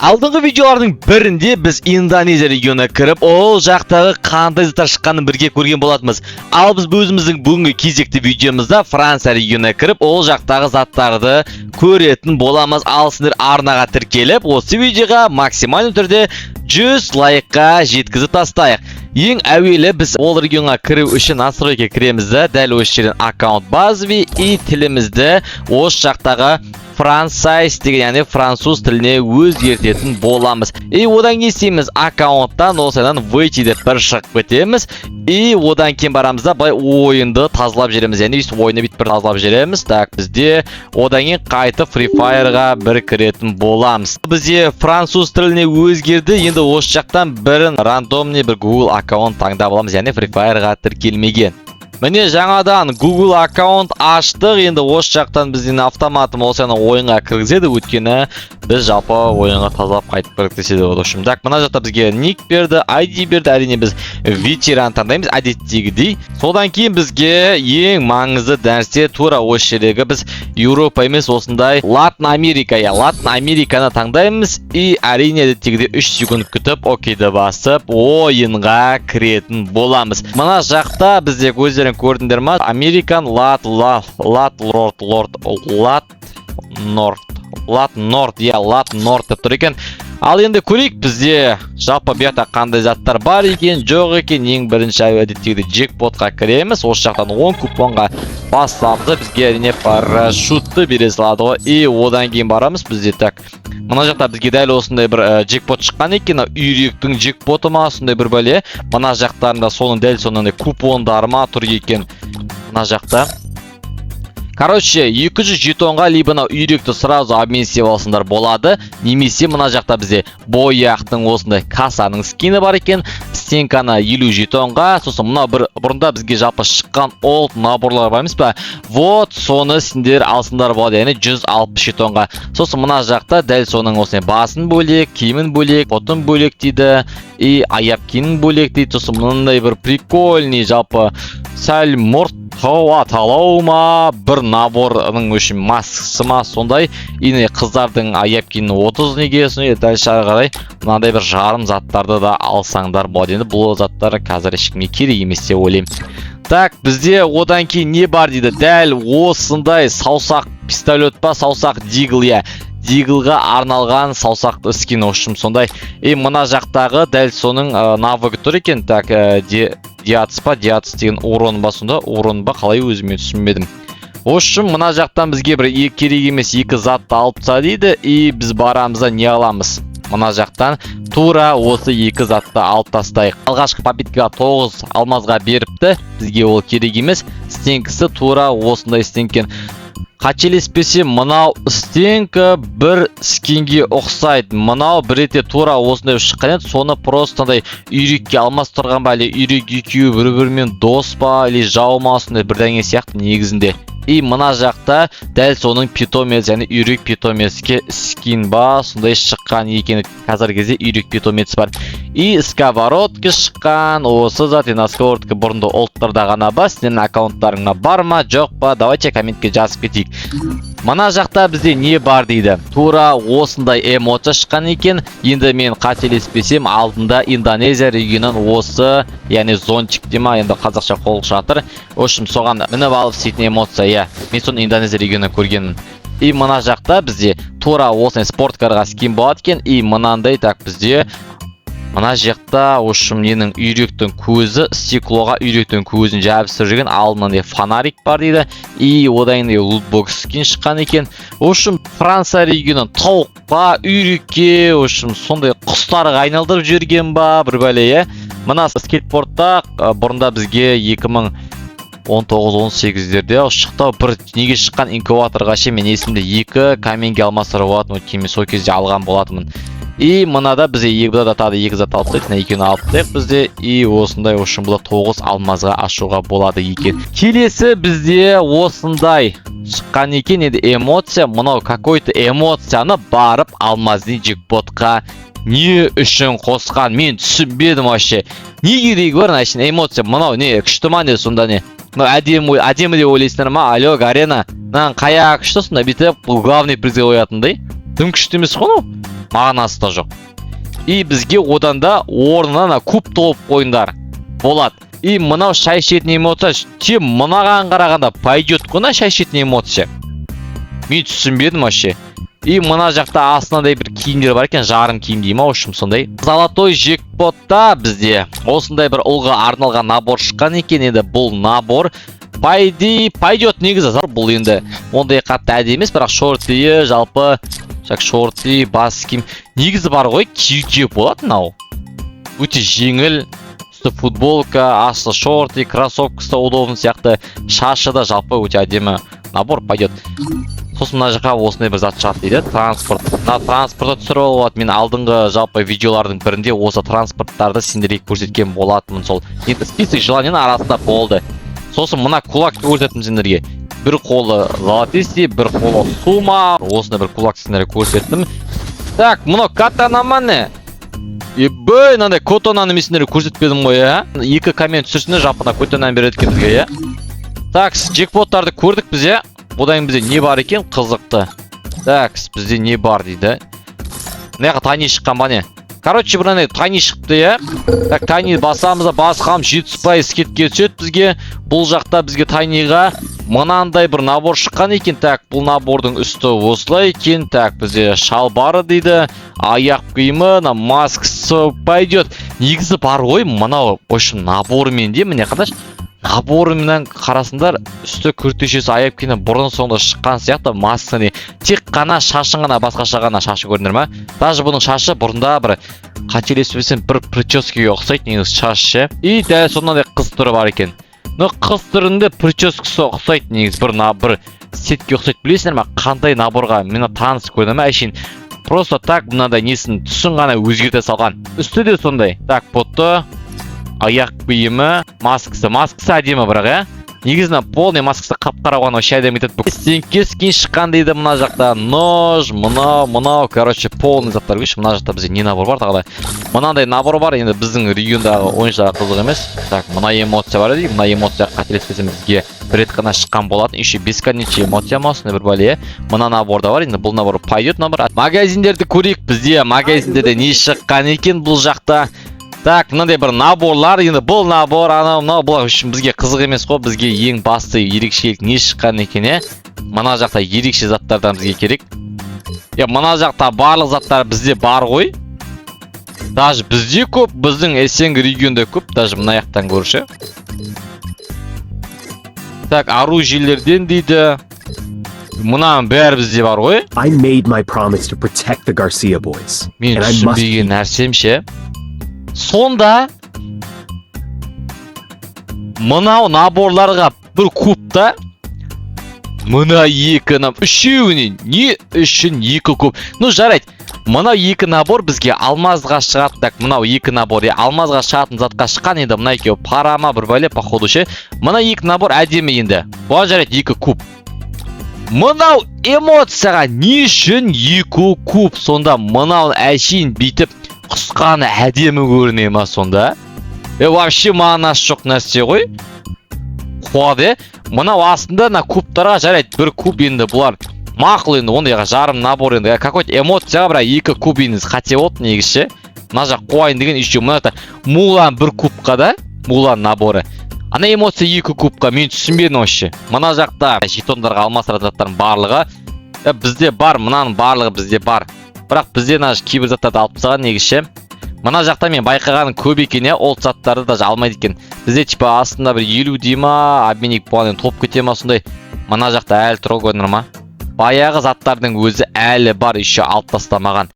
Алдыңғы видеолардың бірінде біз Индонезия регионына кіріп, ол жақтағы қандай заттар шыққанын бірге көрген болатынбыз. Ал біз өзіміздің бүгінгі кезекті видеомызда Франция регионына кіріп, ол жақтағы заттарды көретін боламыз. Ал сіздер арнаға тіркеліп, осы видеоға максималды түрде 100 лайкқа жеткізіп тастайық. Ең әуелі біз ол регионға кіру үшін настройка кіреміз де, дәл осы жерден аккаунт базовый и тілімізді осы жақтағы Франсайс деген, яғни француз тіліне өзгертетін боламыз. Одан не істейміз? Аккаунттан осыдан выйти деп бір шығып кетеміз. Одан кейін барамыз да былай ойынды тазалап жібереміз. Яғни ойыны бүйтіп бір тазалап жібереміз. Так, бізде одан кейін қайтып Free Fire'ға бір кіретін боламыз. Бізде француз тіліне өзгерді. Енді осы жақтан бірін рандомный бір Google аккаунт таңдап аламыз. Яғни Free Fire'ға тіркелмеген. Міне жаңадан Google аккаунт аштық. Енді осы жақтан біздің автоматым осыны ойынға кіргізеді, өйткені біз жалпы ойынға тазалап қайтып кірдік десе де болады. Так, мына жақта бізге ник берді, ID берді. Әрине біз ветеран таңдаймыз, әдеттегідей. Содан кейін бізге ең маңызды нәрсе тура осы жердегі біз Еуропа емес, осындай Латын Америка, Латын Американы таңдаймыз. Әрине әдеттегідей 3 секунд күтіп, окейді басып, ойынға кіретін боламыз. Мына жақта бізде көздерін көрдіңдер ма? Американ Лат Норд деп тұр екен. Ал енді көрейік бізде жалпы бета қандай заттар бар екен, жоқ екен. Ең бірінші әдеттегідей джекпотқа кіреміз. Осы жақтан 10 купонға бастапты. Бізге әрине парашютты бере салады ғой. Одан кейін барамыз бізде. Так, мына жақта бізге дәл осындай бір джекпот шыққан екен. Үйректің джекпоты ма, сондай бір бәле. Мына жақтарында соның дәл сондай купондары ма тұр екен. Мына жақта. Короче, 200 жетонға либо үйректі сразу обменсеп алсындар болады. Немесе мына жақта бізде бояқтың осындай касаның скины бар екен. Стенканы 50 жетонға. Сосын мына бұрында бізге жалпы шыққан олд наборлар бар емес па? Вот, соны сендер алсындар болады. Яғни 160 жетонға. Сосын мына жақта дәл соның осындай басын бөлек, киімін бөлек, потын бөлек дейді. Аяп киімін бөлек дейді. Сосын мынандай бір прикольный жалпы сәл мұрт аталау ма, бір наборының үшін маскасы ма, сондай. Қыздардың аяп киімін 30 неге, дәл шары қарай мынандай бір жарым заттарды да алсаңдар болады. Енді бұл заттар қазір ешкімге керек емес деп ойлаймын. Так, бізде одан кейін не бар дейді? Дәл осындай саусақ пистолет па, саусақ дигл, диглға арналған саусақты скин ошым сондай. Мына жақтағы дәл соның навыгы тұр екен. Так, диатс па, диатс деген урон ба, сонда урон ба, қалай өзіме түсінбедім. Ошым мына жақтан бізге бір керек емес 2 затты алып та дейді. Біз барамызда не аламыз? Мына жақтан тура осы 2 затты алып тастайық. Алғашқы попиткаға 9 алмазға беріпті. Бізге ол керек емес. Стенкісі тура осындай стенкен. Қателеспесе, мынау стенкі бір скинге ұқсайды. Мынау бір рете тура осындай шыққан еді. Соны просто үйрекке алмастырған ба, әлі үйрек екеуі бір-бірімен дос па, әлі жау ма, осындай бірдеңе сияқты негізінде. Мына жақта дәл соның питомец, яғни үйрек питомецке скин ба, сондай шыққан екен. Қазіргі кезде үйрек питомец бар. Сковородка шыққан. Осы зат сковородка бұрынды олттарда ғана ба, сенің аккаунттарыңа бар ма, жоқ па? Давайте комментке жазып кетейік. Мына жақта бізде не бар дейді? Тура осындай эмоция шыққан екен. Енді мен қателеспесем, алдында Индонезия регионын осы, яғни зонтик дема, енді қазақша қол шатыр. Ошым соған мініп алып істейтін эмоция. Мен соны Индонезия регионын көргенмін. Мына жақта бізде тура осындай спорткарға скин болады екен. Мынандай, так, бізде мына жақта ошым ненің үйректің көзі, стеклоға үйректің көзін жабыстырып жүрген. Ал мынандай фонарик бар дейді. Одан кейін лутбокс скин шыққан екен. Ошым Франция регионын тауыққа, үйрекке, ошым сондай құстарға айналдырып жүрген ба, бір бәле. Мына скейтбордта бұрында бізге 2019-18-дерде шықты. Бір неге шыққан инкубаторға ше мен есімде 2 каменге алмастырып болатын, өйткені сол кезде алған болатынмын. Мынада бізде бұда тағы 2 зат алып тек, екені алып тек бізде. Осындай ошын бұда 9 алмазға ашуға болады екен. Келесі бізде осындай шыққан екен. Енді эмоция, мынау какой-то эмоцияны барып алмаздың джекпотқа не үшін қосқан, мен түсінбедім вообще. Не керегі бар нашын эмоция? Мынау не күшті ма не сонда не? Әдемі де ойлайсыңдар ма? Алло, Гарена, қая күшті сонда? Бүйтіп бұл главный призге қоятындай. Тым күшті емес қой? мағынасы да жоқ. И бізге одан да орнына куб толып ойындар болады. И мынау шай ішетін эмоция, тем мынаған қарағанда пойдет қой шай ішетін эмоция. Мен түсінбедім вообще. И мына жақта астындай бір киімдер бар екен, жарым киім дейм ау, сондай. Золотой жекпотта бізде осындай бір ұлға арналған набор шыққан екен. Енді бұл набор пойдет негізі. Бұл енді ондай қатты әдемі емес, бірақ шортиі, жалпы шорти, бас киім негізі бар ғой, киюге болады мынау. Өте жеңіл, футболка, асты шорти, кроссовкасы да удобный сияқты, шашы да жалпы өте әдемі набор пойдет. Сосын мына жаққа осындай бір зат шығады дейді, транспорт. Транспортты түсіріп алып, мен алдыңғы жалпы видеолардың бірінде осы транспорттарды сендерге көрсеткен болатынмын. Сол енді список желаниенің арасында болды. Сосын мына кулакты көрсеттім сендерге. Бір қолы золотистый, бір қолы сума. Осында бір кулак сендерге көрсеттім. Так, мына катанама не? Ебой, мынандай котонаны мен сендерге көрсетпедім ғой, а? Екі коммент түсірсіңдер, жалпына котонаны береді екен бізге, а? Так, джекпоттарды көрдік біз, а? Бұдан бізде не бар екен? Қызықты. Так, бізде не бар дейді. Мына тайни шыққан ба не? Короче, бір тайни шықты, а? Так, тайни басамызда басқам 70% скидке түседі бізге. Бұл жақта бізге тайниға мынандай бір набор шыққан екен. Так, бұл набордың үсті осылай екен. Так, бізде шалбары дейді. Аяқ киімі, маскасы пойдет. Негізі бар ғой, мынау общем наборымен де, міне қараш. Наборымен қарасындар, үсті күртешесі аяқ киімі бұрын соңында шыққан сияқты, маскасы. Тек қана шашын ғана басқаша ғана шашы көрінер ма? Даже бұның шашы бұрында бір қателеспесем бір прическаға ұқсайды негізі шашы. И дәл сондай қыз түрі бар екен. Но қыз түрінде прическасы ұқсайды негізі бір сетке ұқсайды. Білесіңдер ме, қандай наборға мені таныс көрді ме әшейін. Просто так мынандай несін түсін ғана өзгерте салған. Үсті де сондай. Так, потты, аяқ киімі, маскасы әдемі бірақ, ә? Негізінен полный маскасы қап-қара оған вообще әдемі етеді. Стенкес кейін шыққан дейді мына жақта. Нож, мынау, короче, полный заттар көш. Мына жақта бізде не набор бар тағыда. Мынандай набор бар, енді біздің региондағы ойыншыларға қызық емес. Так, мына эмоция бар еді. Мына эмоция қателеспесем бізге бір рет қана шыққан болатын. Еще бесконечный эмоция ма, осындай бір бәле. Мына наборда бар, енді бұл набор пойдет набор. Магазиндерді көрейік, бізде магазиндерде не шыққан екен бұл жақта. Так, мынандай бір наборлар, енді бұл набор, анау, бұл үшін бізге қызық емес қой, бізге ең басты ерекшелік не шыққан екен, е? Мына жақта ерекше заттардан бізге керек. Мына жақта барлық заттар бізде бар ғой. Даже бізде көп, біздің SNG регионда көп, даже мына жақтан көрші. Так, оружиелерден дейді. Мұнаның бәрі бізде бар ғой. I made my promise to protect the Garcia boys. Мен түсінбеген нәрсем ше. Сонда мынау наборларға бір кубта мына екі үшеуіне не үшін екі куб? Ну жарайды, мынау екі набор бізге алмазға шығады. Так, мынау екі набор алмазға шығатын затқа шыққан, енді мына екеуі парама бір бәле походу ше. Мына екі набор әдемі енді. Бұған жарайды екі куб. Мынау эмоцияға не үшін екі куб? Сонда мынау әшейін бүйтіп қысқаны әдемі көріне ма сонда? Вообще мағынасы жоқ нәрсе ғой. Қуады. Мынау астында кубтарға жарайды бір куб енді бұлар. Мақыл енді ондайға жарым набор енді. Какой-то эмоцияға бірақ екі куб енді қате болды негізше. Мына жақ қойын деген еще мына Мулан бір кубқа да, Мулан наборы. Ана эмоция екі кубқа мен түсінбедім вообще. Мына жақта жетондарға алмастыратын заттардың барлығы бізде бар, мынаның барлығы бізде бар. Бірақ бізде кейбір заттарды алып тастаған негізше. Мына жақта мен байқағаным көп екен, ол заттарды даже алмайды екен. Бізде типа астында бір 50 дейма, обменник болғаннан топ кете ма сондай. Мына жақта әлі тұр көрінер ма? Баяғы заттардың өзі әлі бар, еще алып тастамаған.